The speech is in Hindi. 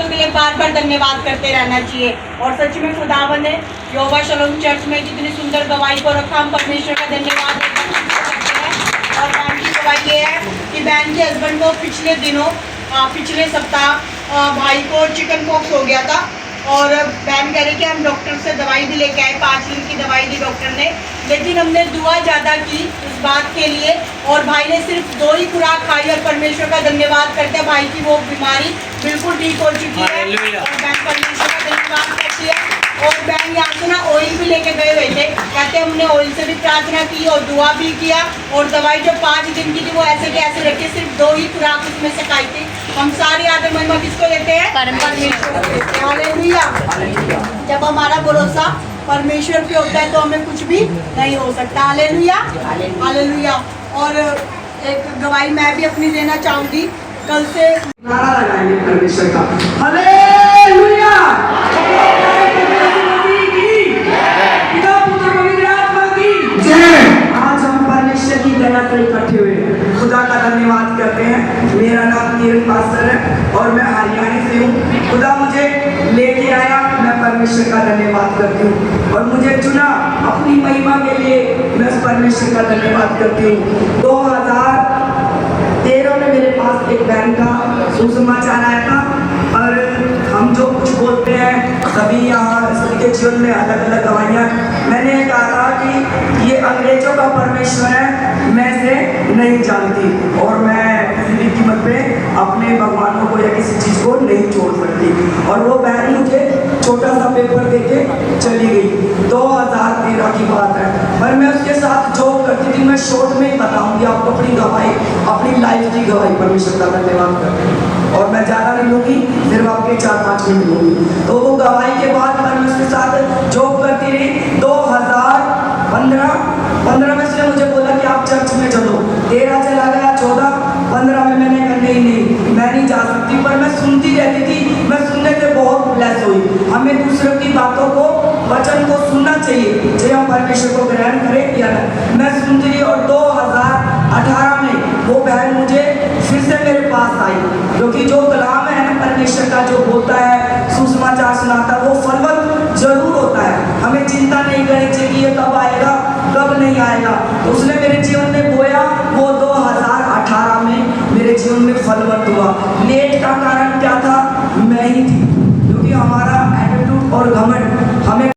बातों के लिए बार बार धन्यवाद करते रहना चाहिए। और सच में खुदावंद ने यहोवा शालोम चर्च में जितनी सुंदर गवाही को रखा, हम परमेश्वर का धन्यवाद करते हैं। और बहन की गवाही ये है कि बहन के हस्बैंड को पिछले सप्ताह भाई को चिकन पॉक्स हो गया था और बहन कह रही कि हम डॉक्टर से दवाई भी लेके आए, 5 दिन की दवाई दी डॉक्टर ने, लेकिन हमने दुआ ज़्यादा की इस बात के लिए और भाई ने सिर्फ 2 ही खुराक खाई और परमेश्वर का धन्यवाद करते हैं भाई की वो बीमारी बिल्कुल ठीक हो चुकी है। और बहन परमेश्वर का धन्यवाद करती है। और बहन यहाँ से ना ऑयल भी लेके गए हुए थे, कहते हमने ऑयल से भी प्रार्थना की और दुआ भी किया और दवाई जो 5 दिन की थी वो ऐसे के ऐसे रखी, सिर्फ 2 ही खुराक उसमें से खाई थी। हम सारी आदर महिमा किसको देते हैं? परमेश्वर को देते हैं। हालेलुया। जब हमारा भरोसा परमेश्वर पे होता है तो हमें कुछ भी नहीं हो सकता। Hallelujah, hallelujah. और एक गवाही मैं भी अपनी देना चाहूंगी। कल से नारा लगाएंगे परमेश्वर का, हालेलुया। आज हम परमेश्वर की दया से इकट्ठे हुए हैं, खुदा का धन्यवाद करते हैं। मेरा नाम किरण पास्टर है और मैं हरियाणा से हूँ। खुदा मुझे लेके आया, मैं परमेश्वर का धन्यवाद करती हूँ और मुझे चुना अपनी महिमा के लिए, मैं उस परमेश्वर का धन्यवाद करती हूँ। 2013 में मेरे पास एक बहन का सुसमाचार आया था और हम जो कुछ बोलते हैं सभी यहाँ सभी के जीवन में अलग अलग गवाहियाँ। मैंने कहा था कि ये अंग्रेजों का परमेश्वर है, मैं इसे नहीं जानती और मैं किसी भी कीमत पे अपने भगवानों को या किसी चीज़ को नहीं छोड़ सकती। और वो बहन मुझे छोटा सा पेपर देके चली गई। 2013 की बात है, पर मैं उसके साथ जॉब करती थी। मैं शॉर्ट में ही बताऊंगी आपको अपनी गवाही, अपनी लाइफ की गवाही। परमेश्वर का धन्यवाद करते हैं और मैं ज़्यादा नहीं लूँगी, सिर्फ आपके 4-5 मिनट लूँगी। तो वो गवाही के बाद मैं उसके साथ जॉब करती रही। 2015 में उसने मुझे बोला कि आप चर्च में चलो। 13 चला गया, 14, 15 में मैंने कहा नहीं मैं नहीं जा सकती, पर मैं सुनती रहती थी। मैं सुनने से बहुत ब्लेस हुई। हमें दूसरों की बातों को, वचन को सुनना चाहिए, चाहे हम परमेश्वर को ग्रहण करें या नहीं। मैं सुनती रही और 2018 में वो बहन मुझे फिर से मेरे पास आई, क्योंकि जो कलाम है ना परमेश्वर का, जो बोलता है, सुसमाचार सुनाता है, वो फलवत जरूर होता है। हमें चिंता नहीं करनी चाहिए कि ये कब आएगा कब नहीं आएगा। तो उसने मेरे जीवन में बोया, वो 2018 में मेरे जीवन में फलवत हुआ। लेट का कारण क्या था? मैं ही थी, क्योंकि हमारा एटीट्यूड और घमंड हमें